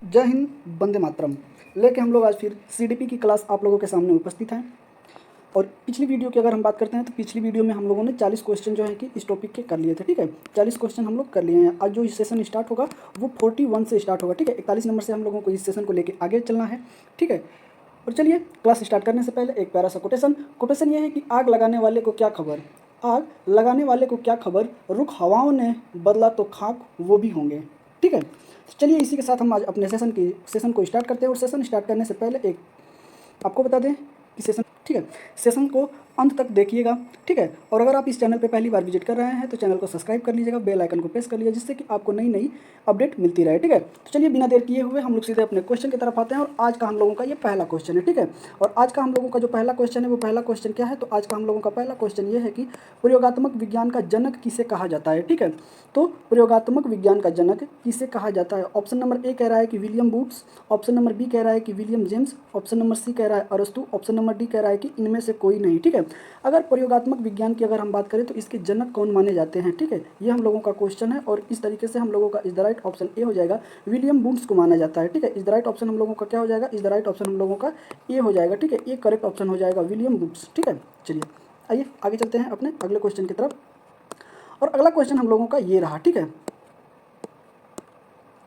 जय हिंद, वंदे मातरम। लेके हम लोग आज फिर सीडीपी की क्लास आप लोगों के सामने उपस्थित हैं। और पिछली वीडियो की अगर हम बात करते हैं तो पिछली वीडियो में हम लोगों ने 40 क्वेश्चन जो है कि इस टॉपिक के कर लिए थे। ठीक है, 40 क्वेश्चन हम लोग कर लिए हैं। आज जो सेशन स्टार्ट होगा वो 41 से स्टार्ट होगा। ठीक है, 41 नंबर से हम लोगों को इस सेशन को लेकर आगे चलना है। ठीक है, और चलिए क्लास स्टार्ट करने से पहले एक प्यारा सा कोटेशन ये है कि आग लगाने वाले को क्या खबर, आग लगाने वाले को क्या खबर, रुख हवाओं ने बदला तो खाक वो भी होंगे। ठीक है, तो चलिए इसी के साथ हम आज अपने सेशन को स्टार्ट करते हैं। और सेशन स्टार्ट करने से पहले एक आपको बता दें कि ठीक है, सेशन को अंत तक देखिएगा। ठीक है, और अगर आप इस चैनल पे पहली बार विजिट कर रहे हैं तो चैनल को सब्सक्राइब कर लीजिएगा, बेल आइकन को प्रेस कर लीजिएगा, जिससे कि आपको नई नई अपडेट मिलती रहे। ठीक है, तो चलिए बिना देर किए हुए हम लोग सीधे अपने क्वेश्चन की तरफ आते हैं। और आज का हम लोगों का ये पहला क्वेश्चन है। ठीक है, और आज का हम लोगों का जो पहला क्वेश्चन है वो पहला क्वेश्चन क्या है, तो आज का हम लोगों का पहला क्वेश्चन ये है कि प्रयोगात्मक विज्ञान का जनक किसे कहा जाता है। ठीक है, तो प्रयोगात्मक विज्ञान का जनक किसे कहा जाता है। ऑप्शन नंबर ए कह रहा है कि William Boots, option number B कह रहा है कि William James, option number C कह रहा है अरस्तु, ऑप्शन नंबर डी कह रहा है कि इनमें से कोई नहीं। ठीक है, अगर प्रयोगात्मक विज्ञान की अगर हम बात करें तो इसके जनक कौन माने जाते हैं। ठीक है, ये हम लोगों का क्वेश्चन है और इस तरीके से हम लोगों का is the right option A हो जाएगा, विलियम बूट्स को माना जाता है। ठीक है, इज द राइट ऑप्शन हम लोगों का क्या हो जाएगा, इज द राइट ऑप्शन हम लोगों का ए हो जाएगा। ठीक है, ये करेक्ट ऑप्शन हो जाएगा, विलियम बूट्स। ठीक है, चलिए आइए आगे चलते हैं अपने अगले क्वेश्चन की तरफ। और अगला क्वेश्चन हम लोगों का ये रहा। ठीक है,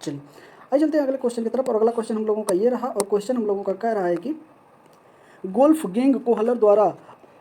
चलिए आइए चलते हैं अगले क्वेश्चन की तरफ। और अगला क्वेश्चन हम लोगों का ये रहा और क्वेश्चन हम लोगों का कह रहा है कि गोल्फ गेंग कोहलर द्वारा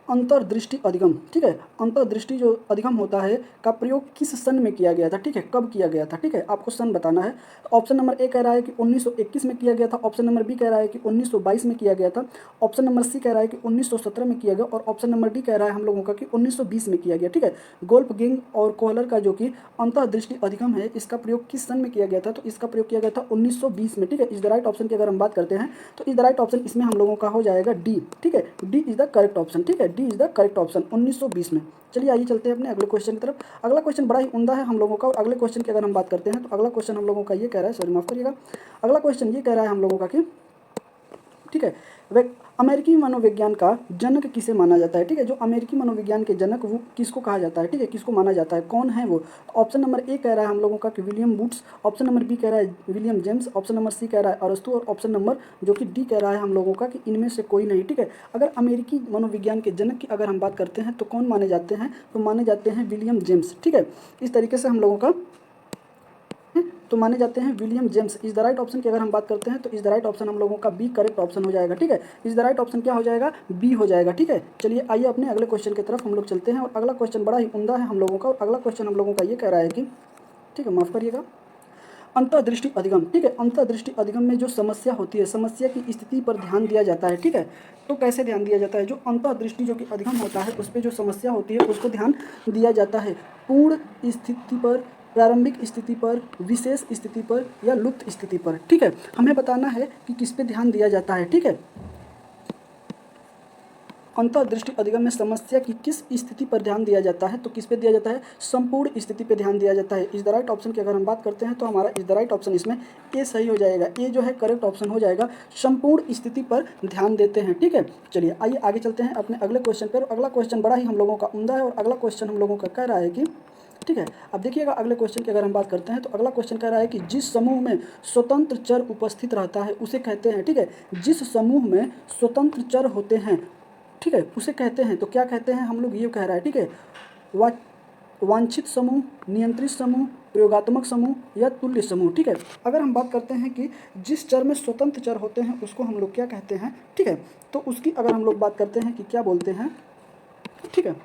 अंतर्दृष्टि अधिगम, ठीक है, अंतर्दृष्टि जो अधिगम होता है का प्रयोग किस सन में किया गया था। ठीक है, कब किया गया था। ठीक है, आपको सन बताना है। ऑप्शन नंबर ए कह रहा है कि 1921 में किया गया था, ऑप्शन नंबर बी कह रहा है कि 1922 में किया गया था, ऑप्शन नंबर सी कह रहा है कि 1917 में किया गया, और ऑप्शन नंबर डी कह रहा है हम लोगों का कि 1920 में किया गया। ठीक है, गोल्फ गेंग और कोहलर का जो कि अंतर्दृष्टि अधिगम है, इसका प्रयोग किस सन में किया गया था, तो इसका प्रयोग किया गया था 1920 में। ठीक है, इज द राइट ऑप्शन की अगर हम बात करते हैं तो इज द राइट ऑप्शन इसमें हम लोगों का हो जाएगा डी। ठीक है, D is the correct option. ठीक है, D is the correct option 1920 में। चलिए आइए चलते हैं अपने अगले क्वेश्चन की तरफ। अगला क्वेश्चन बड़ा ही उम्दा है हम लोगों का। और अगले क्वेश्चन की अगर हम बात करते हैं तो अगला क्वेश्चन हम लोगों का ये कह रहा है, सॉरी माफ करिएगा, अगला क्वेश्चन ये कह रहा है हम लोगों का कि ठीक है, वे अमेरिकी मनोविज्ञान का जनक किसे माना जाता है। ठीक है, जो अमेरिकी मनोविज्ञान के जनक वो किसको कहा जाता है। ठीक है, किसको माना जाता है, कौन है वो। ऑप्शन नंबर ए कह रहा है हम लोगों का कि William Boots, option number B कह रहा है William James, option number C कह रहा है अरस्तु, और ऑप्शन नंबर जो कि डी कह रहा है हम लोगों का कि इनमें से कोई नहीं। ठीक है, अगर अमेरिकी मनोविज्ञान के जनक की अगर हम बात करते हैं तो कौन माने जाते हैं, तो माने जाते हैं विलियम जेम्स। ठीक है, इस तरीके से हम लोगों का तो माने जाते हैं William James. Is the right option की अगर हम बात करते हैं तो इज द राइट ऑप्शन हम लोगों का बी करेक्ट ऑप्शन हो जाएगा। ठीक है, इज द राइट ऑप्शन क्या हो जाएगा, बी हो जाएगा। ठीक है, चलिए आइए अपने अगले क्वेश्चन की तरफ हम लोग चलते हैं। और अगला क्वेश्चन बड़ा ही उम्दा है हम लोगों का। और अगला क्वेश्चन हम लोगों का ये कह रहा है कि ठीक है, माफ करिएगा, अंतर्दृष्टि अधिगम। ठीक है, अंतर्दृष्टि अधिगम में जो समस्या होती है, समस्या की स्थिति पर ध्यान दिया जाता है। ठीक है, तो कैसे ध्यान दिया जाता है, जो अंतर्दृष्टि जो कि अधिगम होता है उस पर जो समस्या होती है उसको ध्यान दिया जाता है पूर्ण स्थिति पर, प्रारंभिक स्थिति पर, विशेष स्थिति पर या लुप्त स्थिति पर। ठीक है, हमें बताना है कि किस पे ध्यान दिया जाता है। ठीक है, अंतर्दृष्टि अधिगम में समस्या की किस स्थिति पर ध्यान दिया जाता है, तो किस पे दिया जाता है, संपूर्ण स्थिति पे ध्यान दिया जाता है। इज द राइट ऑप्शन की अगर हम बात करते हैं तो हमारा इज द राइट ऑप्शन इसमें ए सही हो जाएगा। ए जो है करेक्ट ऑप्शन हो जाएगा, संपूर्ण स्थिति पर ध्यान देते हैं। ठीक है, चलिए आइए आगे चलते हैं अपने अगले क्वेश्चन पर। अगला क्वेश्चन बड़ा ही हम लोगों का उम्दा है और अगला क्वेश्चन हम लोगों का कह रहा है कि ठीक है, अब देखिएगा अगले क्वेश्चन की अगर हम बात करते हैं तो अगला क्वेश्चन कह रहा है कि जिस समूह में स्वतंत्र चर उपस्थित रहता है उसे कहते हैं। ठीक है, जिस समूह में स्वतंत्र चर होते हैं, ठीक है, उसे कहते हैं, तो क्या कहते हैं हम लोग ये कह रहा है। ठीक है, वांछित समूह, नियंत्रित समूह, प्रयोगात्मक समूह या तुल्य समूह। ठीक है, अगर हम बात करते हैं कि जिस चर में स्वतंत्र चर होते हैं उसको हम लोग क्या कहते हैं। ठीक है, तो उसकी अगर हम लोग बात करते हैं कि क्या बोलते हैं। ठीक है,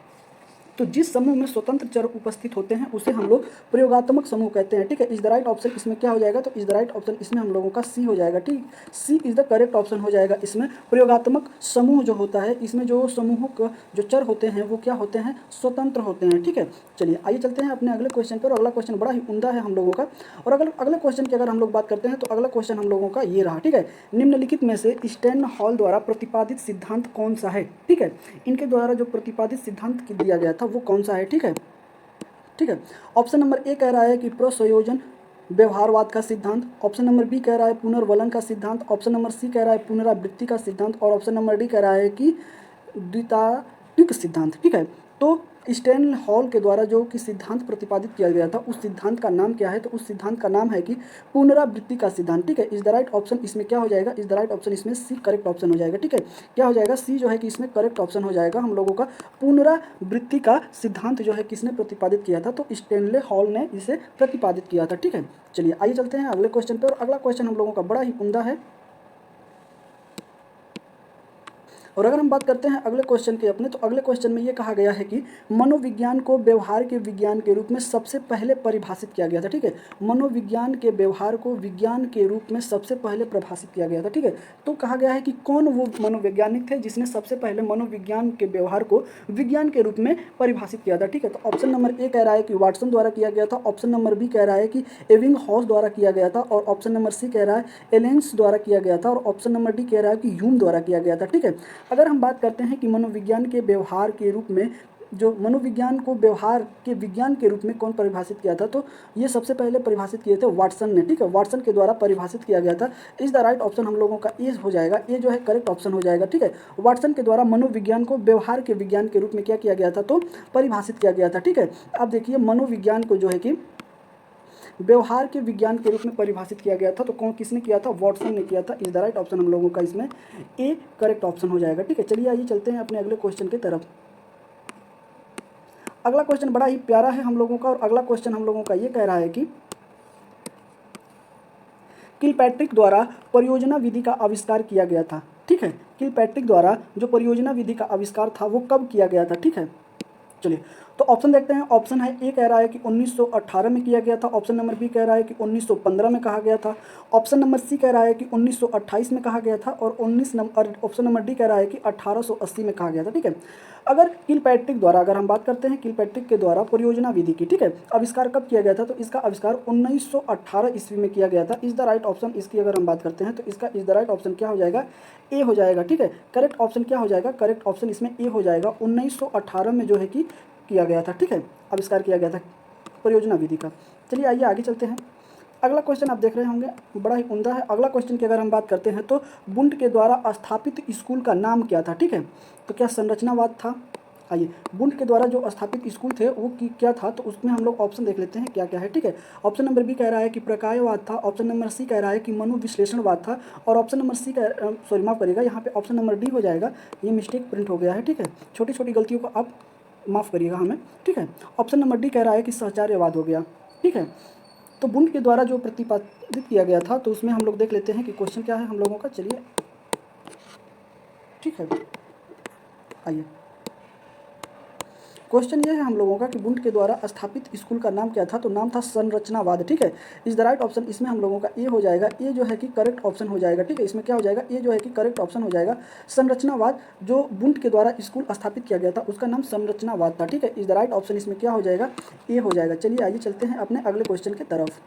तो जिस समूह में स्वतंत्र चर उपस्थित होते हैं उसे हम लोग प्रयोगात्मक समूह कहते हैं। ठीक है, इज द राइट ऑप्शन इसमें क्या हो जाएगा, तो इज द राइट ऑप्शन इसमें हम लोगों का सी हो जाएगा। ठीक, सी इज द करेक्ट ऑप्शन हो जाएगा। इसमें प्रयोगात्मक समूह जो होता है, इसमें जो समूहों का जो चर होते हैं वो क्या होते हैं, स्वतंत्र होते हैं। ठीक है, चलिए आइए चलते हैं अपने अगले क्वेश्चन पर। अगला क्वेश्चन बड़ा ही उम्दा है हम लोगों का। और अगर अगले क्वेश्चन की अगर हम लोग बात करते हैं तो अगला क्वेश्चन हम लोगों का ये रहा। ठीक है, निम्नलिखित में से स्टैन हॉल द्वारा प्रतिपादित सिद्धांत कौन सा है। ठीक है, इनके द्वारा जो प्रतिपादित सिद्धांत दिया गया था वो कौन सा है। ठीक है, ठीक है, ऑप्शन नंबर ए कह रहा है कि प्रसंयोजन व्यवहारवाद का सिद्धांत, ऑप्शन नंबर बी कह रहा है पुनर्वलन का सिद्धांत, ऑप्शन नंबर सी कह रहा है पुनरावृत्ति का सिद्धांत, और ऑप्शन नंबर डी कह रहा है कि द्वितात्विक सिद्धांत। ठीक है, तो स्टैनली हॉल के द्वारा जो कि सिद्धांत प्रतिपादित किया गया था उस सिद्धांत का नाम क्या है? तो उस सिद्धांत का नाम है कि पुनरावृत्ति का सिद्धांत। ठीक है, इज द राइट ऑप्शन इसमें क्या हो जाएगा? इज द राइट ऑप्शन इसमें सी करेक्ट ऑप्शन हो जाएगा। ठीक है, क्या हो जाएगा? सी जो है कि इसमें करेक्ट ऑप्शन हो जाएगा हम लोगों का। पुनरावृत्ति का सिद्धांत जो है किसने प्रतिपादित किया था? तो स्टैनली हॉल ने इसे प्रतिपादित किया था। ठीक है, चलिए आइए चलते हैं अगले क्वेश्चन पे। और अगला क्वेश्चन हम लोगों का बड़ा ही उम्दा है। और अगर हम बात करते हैं अगले क्वेश्चन के अपने, तो अगले क्वेश्चन में ये कहा गया है कि मनोविज्ञान को व्यवहार के विज्ञान के रूप में सबसे पहले परिभाषित किया गया था। ठीक है, मनोविज्ञान के व्यवहार को विज्ञान के रूप में सबसे पहले परिभाषित किया गया था। ठीक है, तो कहा गया है कि कौन वो मनोवैज्ञानिक थे जिसने सबसे पहले मनोविज्ञान के व्यवहार को विज्ञान के रूप में परिभाषित किया था। ठीक है, तो ऑप्शन नंबर ए कह रहा है कि वाटसन द्वारा किया गया था, ऑप्शन नंबर बी कह रहा है कि एविंग हॉस द्वारा किया गया था, और ऑप्शन नंबर सी कह रहा है एलेंस द्वारा किया गया था, और ऑप्शन नंबर डी कह रहा है कि ह्यूम द्वारा किया गया था। ठीक है, अगर हम बात करते हैं कि मनोविज्ञान के व्यवहार के रूप में, जो मनोविज्ञान को व्यवहार के विज्ञान के रूप में कौन परिभाषित किया था? तो ये सबसे पहले परिभाषित किए थे वाटसन ने। ठीक है, वाटसन के द्वारा परिभाषित किया गया था। इज द राइट ऑप्शन हम लोगों का ए हो जाएगा। ये जो है करेक्ट ऑप्शन हो जाएगा। ठीक है, वाटसन के द्वारा मनोविज्ञान को व्यवहार के विज्ञान के रूप में क्या किया गया था? तो परिभाषित किया गया था। ठीक है, अब देखिए मनोविज्ञान को जो है कि व्यवहार के विज्ञान के रूप में परिभाषित किया गया था, तो कौन किसने किया था? वाटसन ने किया था। इज द राइट ऑप्शन हम लोगों का इसमें ए करेक्ट ऑप्शन हो जाएगा। ठीक है, चलिए आइए चलते हैं अपने अगले क्वेश्चन की तरफ। अगला क्वेश्चन बड़ा ही प्यारा है हम लोगों का, और अगला क्वेश्चन हम लोगों का ये कह रहा है कि किलपैट्रिक द्वारा परियोजना विधि का आविष्कार किया गया था। ठीक है, किलपैट्रिक द्वारा जो परियोजना विधि का आविष्कार था वो कब किया गया था? ठीक है, चलिए तो ऑप्शन देखते हैं। ऑप्शन है ए कह रहा है कि 1918 में किया गया था, ऑप्शन नंबर बी कह रहा है कि 1915 में कहा गया था, ऑप्शन नंबर सी कह रहा है कि 1928 में कहा गया था, और ऑप्शन नंबर डी कह रहा है कि 1880 में कहा गया था। ठीक है, अगर किलपैट्रिक द्वारा, अगर हम बात करते हैं किलपैट्रिक के द्वारा परियोजना विधि की, ठीक है, आविष्कार कब किया गया था? तो इसका आविष्कार 1918 ईस्वी में किया गया था। इज द राइट ऑप्शन इसकी अगर हम बात करते हैं तो इसका इज द राइट ऑप्शन क्या हो जाएगा? ए हो जाएगा। ठीक है, करेक्ट ऑप्शन क्या हो जाएगा? करेक्ट ऑप्शन इसमें ए हो जाएगा। 1918 में जो है कि किया गया था। ठीक है, आविष्कार किया गया था परियोजना विधि का। चलिए आइए आगे चलते हैं। अगला क्वेश्चन आप देख रहे होंगे बड़ा ही उम्दा है। अगला क्वेश्चन की अगर हम बात करते हैं तो बुंट के द्वारा स्थापित स्कूल का नाम क्या था? ठीक है, तो क्या संरचनावाद था? आइए, बुंट के द्वारा जो स्थापित स्कूल थे वो क्या था? तो उसमें हम लोग ऑप्शन देख लेते हैं क्या क्या है। ठीक है, ऑप्शन नंबर बी कह रहा है कि प्रकायवाद था, ऑप्शन नंबर सी कह रहा है कि मनोविश्लेषणवाद था, और ऑप्शन नंबर सी सॉरी माफ करिएगा, यहाँ पे ऑप्शन नंबर डी हो जाएगा। ये मिस्टेक प्रिंट हो गया है। ठीक है, छोटी छोटी गलतियों को आप माफ़ करिएगा हमें। ठीक है, ऑप्शन नंबर डी कह रहा है कि सहचार्यवाद हो गया। ठीक है, तो बुंट के द्वारा जो प्रतिपादित किया गया था, तो उसमें हम लोग देख लेते हैं कि क्वेश्चन क्या है हम लोगों का। चलिए ठीक है, आइए क्वेश्चन ये है हम लोगों का कि बुंट के द्वारा स्थापित स्कूल का नाम क्या था? तो नाम था संरचनावाद। ठीक है, इज द राइट ऑप्शन इसमें हम लोगों का ए हो जाएगा। ए जो है कि करेक्ट ऑप्शन हो जाएगा। ठीक है, इसमें क्या हो जाएगा? ए जो है कि करेक्ट ऑप्शन हो जाएगा। संरचनावाद जो बुंट के द्वारा स्कूल स्थापित किया गया था उसका नाम संरचनावाद था। ठीक है, इज द राइट ऑप्शन इसमें क्या हो जाएगा? ए हो जाएगा। चलिए आइए चलते हैं अपने अगले क्वेश्चन की तरफ।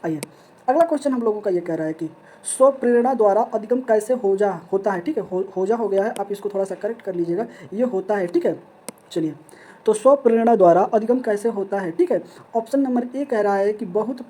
आइए, अगला क्वेश्चन हम लोगों का ये कह रहा है कि स्वप्रेरणा द्वारा अधिगम कैसे होता है? ठीक है, हो गया है, आप इसको थोड़ा सा करेक्ट कर लीजिएगा, ये होता है। ठीक है, चलिए तो स्वप्रेरणा द्वारा अधिगम कैसे होता है? ठीक है, ऑप्शन नंबर ए कह रहा है कि बहुत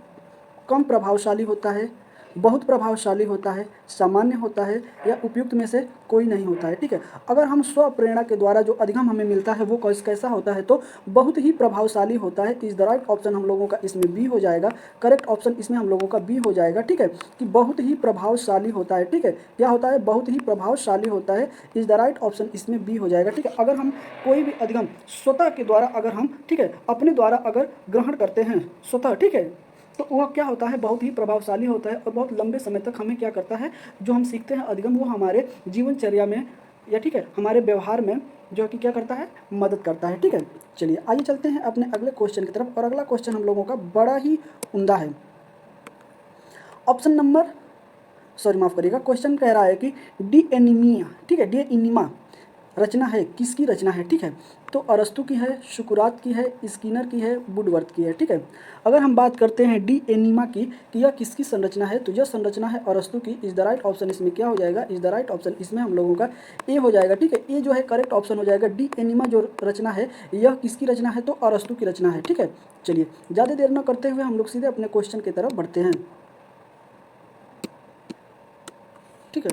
कम प्रभावशाली होता है, बहुत प्रभावशाली होता है, सामान्य होता है, या उपयुक्त में से कोई नहीं होता है। ठीक है, अगर हम स्व प्रेरणा के द्वारा जो अधिगम हमें मिलता है वो कैसा होता है? तो बहुत ही प्रभावशाली होता है। इज द राइट ऑप्शन हम लोगों का इसमें बी हो जाएगा। करेक्ट ऑप्शन इसमें हम लोगों का बी हो जाएगा। ठीक है, कि बहुत ही प्रभावशाली होता है। ठीक है, क्या होता है? बहुत ही प्रभावशाली होता है। इज द राइट ऑप्शन इसमें बी हो जाएगा। ठीक है, अगर हम कोई भी अधिगम स्वतः के द्वारा अगर हम, ठीक है, अपने द्वारा अगर ग्रहण करते हैं स्वतः, ठीक है, तो वह क्या होता है? बहुत ही प्रभावशाली होता है, और बहुत लंबे समय तक हमें क्या करता है? जो हम सीखते हैं अधिगम वो हमारे जीवनचर्या में, या ठीक है हमारे व्यवहार में जो कि क्या करता है? मदद करता है। ठीक है, चलिए आइए चलते हैं अपने अगले क्वेश्चन की तरफ। और अगला क्वेश्चन हम लोगों का बड़ा ही उम्दा है। ऑप्शन नंबर सॉरी माफ करिएगा, क्वेश्चन कह रहा है कि डी एनीमिया, ठीक है, डी एनीमा रचना है, किसकी रचना है? ठीक है, तो अरस्तु की है, सुकरात की है, स्किनर की है, वुडवर्थ की है। ठीक है, अगर हम बात करते हैं डी एनीमा की कि यह किसकी संरचना है, तो यह संरचना है अरस्तु की। इज द राइट ऑप्शन इसमें क्या हो जाएगा? इज द राइट ऑप्शन इसमें हम लोगों का ए हो जाएगा। ठीक है, ए जो है करेक्ट ऑप्शन हो जाएगा। डी एनीमा जो रचना है यह किसकी रचना है? तो अरस्तु की रचना है। ठीक है, चलिए ज़्यादा देर न करते हुए हम लोग सीधे अपने क्वेश्चन की तरफ बढ़ते हैं। ठीक है,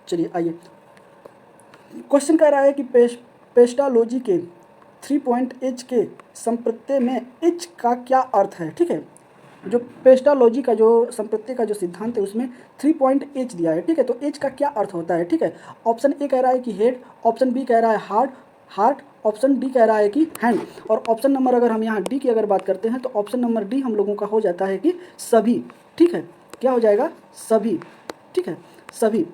चलिए आइए, क्वेश्चन कह रहा है कि पेस्टालोजी के 3 पॉइंट एच के संप्रत्यय में एच का क्या अर्थ है, ठीक है। जो पेस्टालोजी का जो संप्रत्यय का जो सिद्धांत है उसमें 3 पॉइंट एच दिया है, ठीक है। तो एच का क्या अर्थ होता है, ठीक है। ऑप्शन ए कह रहा है कि हेड, ऑप्शन बी कह रहा है हार्ट, ऑप्शन डी कह रहा है कि हैंड, और ऑप्शन नंबर अगर हम यहाँ डी की अगर बात करते हैं तो ऑप्शन नंबर डी हम लोगों का हो जाता है कि सभी, ठीक है। क्या हो जाएगा, सभी, ठीक है, सभी।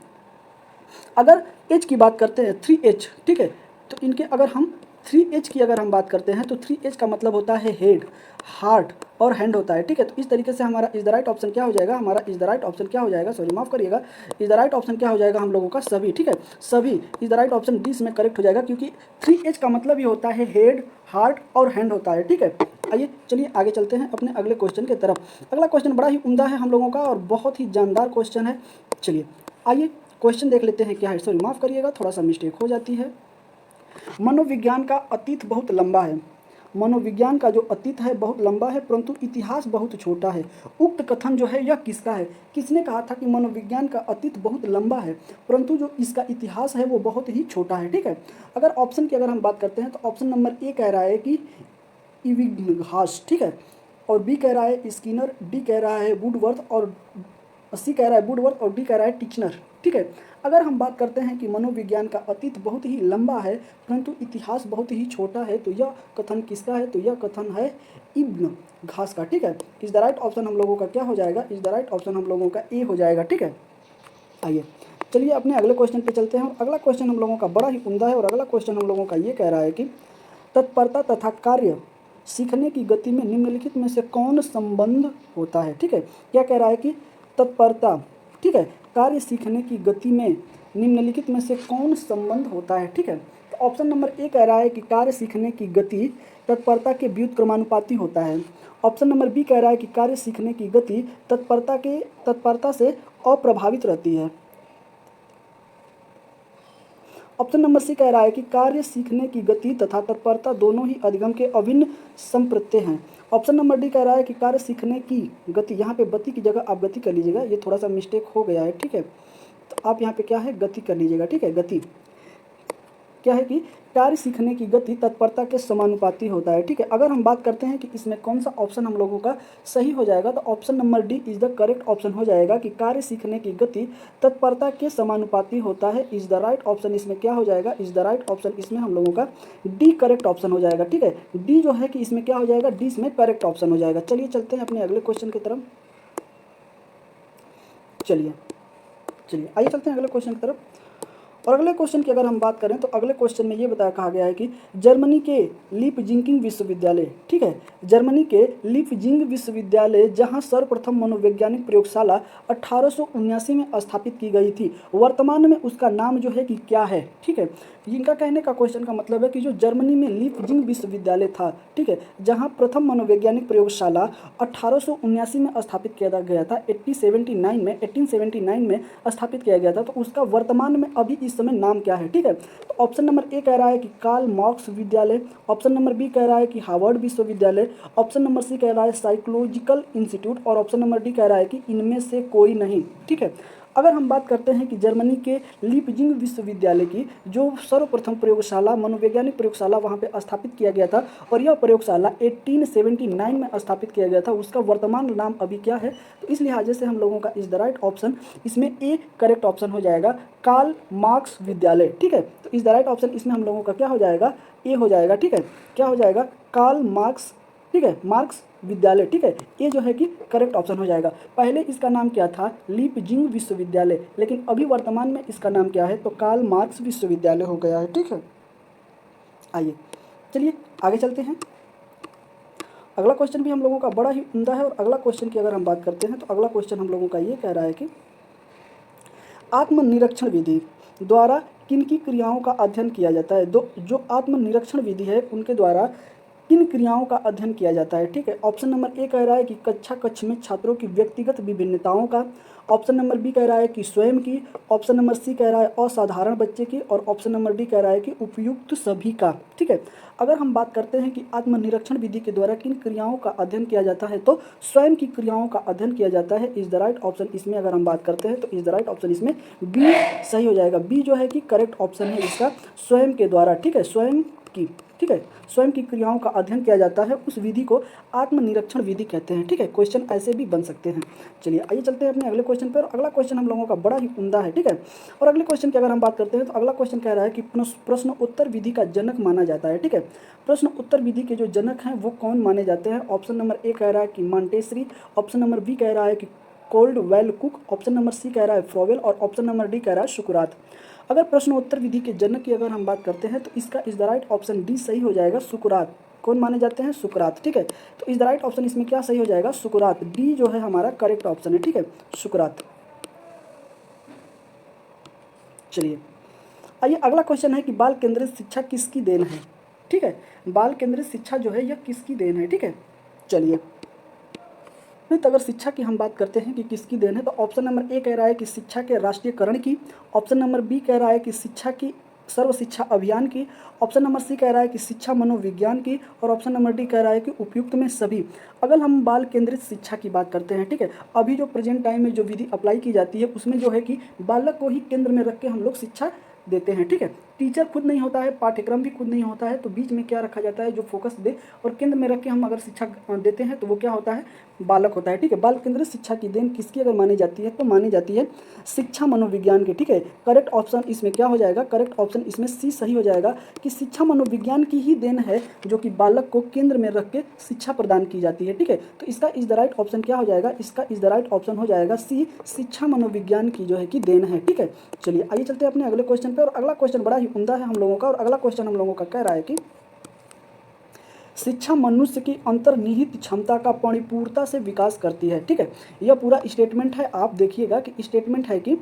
अगर एच की बात करते हैं 3H, ठीक है, तो इनके अगर हम 3H की अगर हम बात करते हैं तो 3H का मतलब होता है हेड, हार्ट और हैंड होता है, ठीक है। तो इस तरीके से हमारा इज द राइट ऑप्शन क्या हो जाएगा, हमारा इज द राइट ऑप्शन क्या हो जाएगा, सॉरी माफ करिएगा, इज द राइट ऑप्शन क्या हो जाएगा हम लोगों का सभी, ठीक है, सभी। Is the right option D इसमें करेक्ट हो जाएगा क्योंकि 3H का मतलब ही होता है हेड, हार्ट और हैंड होता है, ठीक है। आइए चलिए आगे चलते हैं अपने अगले क्वेश्चन की तरफ। अगला क्वेश्चन बड़ा ही उम्दा है हम लोगों का और बहुत ही जानदार क्वेश्चन है। चलिए आइए क्वेश्चन देख लेते हैं क्या है, सॉरी माफ करिएगा थोड़ा सा मिस्टेक हो जाती है। मनोविज्ञान का अतीत बहुत लंबा है, मनोविज्ञान का जो अतीत है बहुत लंबा है परंतु इतिहास बहुत छोटा है। उक्त कथन जो है यह किसका है, किसने कहा था कि मनोविज्ञान का अतीत बहुत लंबा है परंतु जो इसका इतिहास है वो बहुत ही छोटा है, ठीक है। अगर ऑप्शन की अगर हम बात करते हैं तो ऑप्शन नंबर ए कह रहा है कि इविंगहास, ठीक है, और बी कह रहा है स्किनर, डी कह रहा है वुडवर्थ और सी कह रहा है वुडवर्थ और डी कह रहा है टिचनर, ठीक है। अगर हम बात करते हैं कि मनोविज्ञान का अतीत बहुत ही लंबा है परंतु इतिहास बहुत ही छोटा है तो यह कथन किसका है, तो यह कथन है इब्न घास का, ठीक है। इज द राइट ऑप्शन हम लोगों का क्या हो जाएगा, इज द राइट ऑप्शन हम लोगों का ए हो जाएगा, ठीक है। आइए चलिए अपने अगले क्वेश्चन पे चलते हैं और अगला क्वेश्चन हम लोगों का बड़ा ही उम्दा है और अगला क्वेश्चन हम लोगों का ये कह रहा है कि तत्परता तथा कार्य सीखने की गति में निम्नलिखित में से कौन संबंध होता है, ठीक है। क्या कह रहा है कि तत्परता, ठीक है, कार्य सीखने की गति में निम्नलिखित में से कौन संबंध होता है, ठीक है। तो ऑप्शन नंबर ए कह रहा है कि कार्य सीखने की गति तत्परता के व्युत्क्रमानुपाती होता है। ऑप्शन नंबर बी कह रहा है कि कार्य सीखने की गति तत्परता से अप्रभावित रहती है। ऑप्शन नंबर सी कह रहा है कि कार्य सीखने की गति तथा तत्परता दोनों ही अधिगम के अभिन्न संप्रत्यय हैं। ऑप्शन नंबर डी कह रहा है कि कार्य सीखने की गति, यहाँ पे गति की जगह आप गति कर लीजिएगा, ये थोड़ा सा मिस्टेक हो गया है, ठीक है। तो आप यहाँ पे क्या है गति कर लीजिएगा, ठीक है। गति क्या है कि कार्य सीखने की गति तत्परता के समानुपाती होता है, ठीक है। अगर हम बात करते हैं कि इसमें कौन सा ऑप्शन हम लोगों का सही हो जाएगा तो option number D is the correct option हो जाएगा कि कार्य सीखने की गति तत्परता के समानुपाती होता है। इज द राइट ऑप्शन इसमें क्या हो जाएगा, इज द राइट ऑप्शन इसमें हम लोगों का डी करेक्ट ऑप्शन हो जाएगा, ठीक है। डी जो है कि इसमें क्या हो जाएगा, डी इसमें करेक्ट ऑप्शन हो जाएगा। चलिए चलते हैं अपने अगले क्वेश्चन की तरफ, चलिए आइए चलते हैं अगले क्वेश्चन की तरफ। और अगले क्वेश्चन की अगर हम बात करें तो अगले क्वेश्चन में ये बताया कहा गया है कि जर्मनी के लीपजिंग विश्वविद्यालय, ठीक है, जर्मनी के लीपजिंग विश्वविद्यालय जहां सर्वप्रथम मनोवैज्ञानिक प्रयोगशाला 1879 में स्थापित की गई थी, वर्तमान में उसका नाम जो है कि क्या है, ठीक है। इनका कहने का क्वेश्चन का मतलब है कि जो जर्मनी में लीपजिंग विश्वविद्यालय था, ठीक है, जहाँ प्रथम मनोवैज्ञानिक प्रयोगशाला 1879 में स्थापित किया गया था, 1879 में स्थापित किया गया था, तो उसका वर्तमान में अभी इस समय नाम क्या है, ठीक है। तो ऑप्शन नंबर ए कह रहा है कि कार्ल मार्क्स विद्यालय, ऑप्शन नंबर बी कह रहा है कि हार्वर्ड विश्वविद्यालय, ऑप्शन नंबर सी कह रहा है साइकोलॉजिकल इंस्टीट्यूट और ऑप्शन नंबर डी कह रहा है कि इनमें से कोई नहीं, ठीक है। अगर हम बात करते हैं कि जर्मनी के लीपजिंग विश्वविद्यालय की जो सर्वप्रथम प्रयोगशाला मनोवैज्ञानिक प्रयोगशाला वहाँ पे स्थापित किया गया था और यह प्रयोगशाला 1879 में स्थापित किया गया था, उसका वर्तमान नाम अभी क्या है, तो इस लिहाजे से हम लोगों का इज द राइट ऑप्शन इसमें ए करेक्ट ऑप्शन हो जाएगा, कार्ल मार्क्स विद्यालय, ठीक है। तो इज द राइट ऑप्शन इसमें हम लोगों का क्या हो जाएगा, ए हो जाएगा, ठीक है। क्या हो जाएगा, कार्ल मार्क्स, ठीक है, मार्क्स विद्यालय, ठीक है। ये जो है कि करेक्ट ऑप्शन हो जाएगा। पहले इसका नाम क्या था, लीपजिंग विश्वविद्यालय, लेकिन अभी वर्तमान में इसका नाम क्या है, तो कार्ल मार्क्स विश्वविद्यालय हो गया है, ठीक है। आइए चलिए आगे चलते हैं। अगला क्वेश्चन भी हम लोगों का बड़ा ही उम्दा है और अगला क्वेश्चन की अगर हम बात करते हैं तो अगला क्वेश्चन हम लोगों का ये कह रहा है कि आत्मनिरीक्षण विधि द्वारा किन की क्रियाओं का अध्ययन किया जाता है। जो आत्मनिरीक्षण विधि है उनके द्वारा किन क्रियाओं का अध्ययन किया जाता है? ठीक है, ऑप्शन नंबर ए कह रहा है कि कक्ष में छात्रों की व्यक्तिगत विभिन्नताओं का, ऑप्शन नंबर बी कह रहा है कि स्वयं की, ऑप्शन नंबर सी कह रहा है असाधारण बच्चे की, और ऑप्शन नंबर डी कह रहा है कि उपयुक्त सभी का। ठीक है, अगर हम बात करते हैं कि आत्मनिरीक्षण विधि के द्वारा किन क्रियाओं का अध्ययन किया जाता है, तो स्वयं की क्रियाओं का अध्ययन किया जाता है। इज द राइट ऑप्शन इसमें अगर हम बात करते हैं तो इज द राइट ऑप्शन इसमें बी सही हो जाएगा। बी जो है कि करेक्ट ऑप्शन है इसका, स्वयं के द्वारा। ठीक है, स्वयं की, ठीक है, स्वयं की क्रियाओं का अध्ययन किया जाता है, उस विधि को आत्मनिरीक्षण विधि कहते हैं। ठीक है, क्वेश्चन ऐसे भी बन सकते हैं। चलिए आइए चलते हैं अपने अगले क्वेश्चन पर। अगला क्वेश्चन हम लोगों का बड़ा ही उम्दा है। ठीक है, और अगले क्वेश्चन की अगर हम बात करते हैं तो अगला क्वेश्चन कह रहा है कि प्रश्न उत्तर विधि का जनक माना जाता है। ठीक है, प्रश्न उत्तर विधि के जो जनक हैं वो कौन माने जाते हैं? ऑप्शन नंबर ए कह रहा है कि मॉन्टेसरी, ऑप्शन नंबर बी कह रहा है कि Caldwell cook, option number C कह रहा है फ्रोवेल, और ऑप्शन नंबर डी कह रहा है सुकरात। अगर प्रश्नोत्तर विधि के जनक की अगर हम बात करते हैं तो इसका is the right option D सही हो जाएगा, सुकरात। कौन माने जाते हैं? सुकरात। ठीक है, तो इज द राइट ऑप्शन इसमें क्या सही हो जाएगा? सुकरात। डी जो है हमारा करेक्ट ऑप्शन है। ठीक है, सुकरात। चलिए आइए अगला क्वेश्चन है कि बाल केंद्रित शिक्षा किसकी देन है? ठीक है, बाल केंद्रित शिक्षा जो है यह किसकी देन है? ठीक है, चलिए तो अगर शिक्षा की हम बात करते हैं कि किसकी देन है तो ऑप्शन नंबर ए कह रहा है कि शिक्षा के राष्ट्रीयकरण की, ऑप्शन नंबर बी कह रहा है कि शिक्षा की सर्व शिक्षा अभियान की, ऑप्शन नंबर सी कह रहा है कि शिक्षा मनोविज्ञान की, और ऑप्शन नंबर डी कह रहा है कि उपयुक्त में सभी। अगर हम बाल केंद्रित शिक्षा की बात करते हैं, ठीक है, अभी जो प्रेजेंट टाइम में जो विधि अप्लाई की जाती है उसमें जो है कि बालक को ही केंद्र में रख के हम लोग शिक्षा देते हैं। ठीक है, टीचर खुद नहीं होता है, पाठ्यक्रम भी खुद नहीं होता है, तो बीच में क्या रखा जाता है? जो फोकस दे और केंद्र में रख के हम अगर शिक्षा देते हैं तो वो क्या होता है? बालक होता है। ठीक है, बाल केंद्रित शिक्षा की देन किसकी अगर मानी जाती है तो मानी जाती है शिक्षा मनोविज्ञान की। ठीक है, करेक्ट ऑप्शन इसमें क्या हो जाएगा? करेक्ट ऑप्शन इसमें सी सही हो जाएगा कि शिक्षा मनोविज्ञान की ही देन है जो कि बालक को केंद्र में रख के शिक्षा प्रदान की जाती है। ठीक है, तो इसका इज द राइट ऑप्शन क्या हो जाएगा? इसका इज द राइट ऑप्शन हो जाएगा सी, शिक्षा मनोविज्ञान की जो है कि देन है। ठीक है, चलिए आइए चलते हैं अपने अगले क्वेश्चन पे। और अगला क्वेश्चन बड़ा ही उम्दा है हम लोगों का, और अगला क्वेश्चन हम लोगों का कह रहा है कि शिक्षा मनुष्य की अंतर्निहित क्षमता का परिपूर्णता से विकास करती है। ठीक है, यह पूरा स्टेटमेंट है, आप देखिएगा कि स्टेटमेंट है कि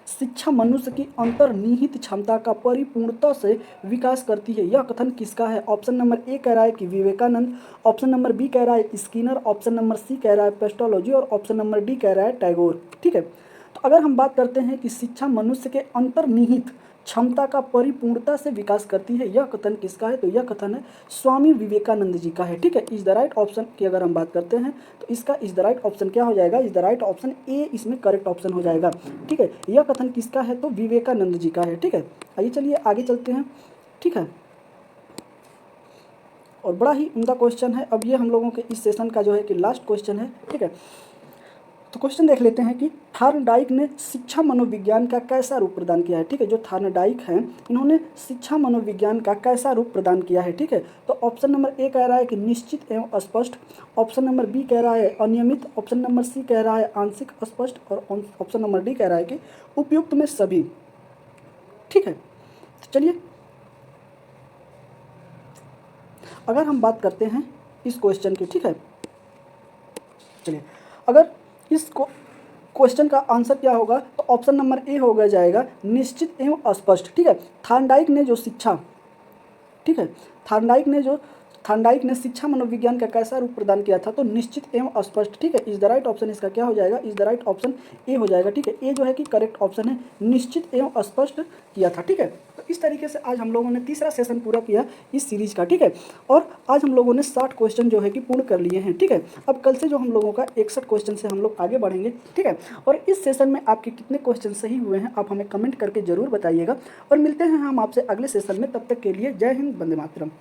शिक्षा मनुष्य की अंतर्निहित क्षमता का परिपूर्णता से विकास करती है। यह कथन किसका है? ऑप्शन नंबर ए कह रहा है कि विवेकानंद, ऑप्शन नंबर बी कह रहा है स्किनर, ऑप्शन नंबर सी कह रहा है पेस्टोलॉजी, और ऑप्शन नंबर डी कह रहा है टैगोर। ठीक है, तो अगर हम बात करते हैं कि शिक्षा मनुष्य के अंतर्निहित क्षमता का परिपूर्णता से विकास करती है, यह कथन किसका है? तो यह कथन है स्वामी विवेकानंद जी का है। ठीक है, इज द राइट ऑप्शन की अगर हम बात करते हैं तो इसका इज द राइट ऑप्शन क्या हो जाएगा? Is the right option A इसमें करेक्ट ऑप्शन हो जाएगा। ठीक है, यह कथन किसका है? तो विवेकानंद जी का है। ठीक है, आइए चलिए आगे चलते हैं। ठीक है, और बड़ा ही उम्दा क्वेश्चन है। अब ये हम लोगों के इस सेशन का जो है कि लास्ट क्वेश्चन है। ठीक है, तो क्वेश्चन देख लेते हैं कि थॉर्नडाइक ने शिक्षा मनोविज्ञान का कैसा रूप प्रदान किया है। ठीक है, जो थॉर्नडाइक हैं इन्होंने शिक्षा मनोविज्ञान का कैसा रूप प्रदान किया है। ठीक है, तो ऑप्शन नंबर ए कह रहा है कि निश्चित एवं स्पष्ट, ऑप्शन नंबर बी कह रहा है अनियमित, ऑप्शन नंबर सी कह रहा है आंशिक स्पष्ट, और ऑप्शन नंबर डी कह रहा है कि उपयुक्त में सभी। ठीक है, तो चलिए अगर हम बात करते हैं इस क्वेश्चन की। ठीक है, चलिए अगर इस क्वेश्चन का आंसर क्या होगा तो ऑप्शन नंबर ए हो गया जाएगा निश्चित एवं स्पष्ट। ठीक है, थॉर्नडाइक ने जो शिक्षा, ठीक है, थॉर्नडाइक ने शिक्षा मनोविज्ञान का कैसा रूप प्रदान किया था? तो निश्चित एवं स्पष्ट। ठीक है, इज द राइट ऑप्शन इसका क्या हो जाएगा? Is the right option A हो जाएगा। ठीक है, ए जो है कि करेक्ट ऑप्शन है, निश्चित एवं स्पष्ट किया था। ठीक है, तो इस तरीके से आज हम लोगों ने तीसरा सेशन पूरा किया इस सीरीज का। ठीक है, और आज हम लोगों ने 60 क्वेश्चन जो है कि पूर्ण कर लिए हैं। ठीक है, अब कल से जो हम लोगों का 61 क्वेश्चन से हम लोग आगे बढ़ेंगे। ठीक है, और इस सेशन में आपके कितने क्वेश्चन सही हुए हैं आप हमें कमेंट करके जरूर बताइएगा, और मिलते हैं हम आपसे अगले सेशन में। तब तक के लिए जय हिंद, वंदे मातरम।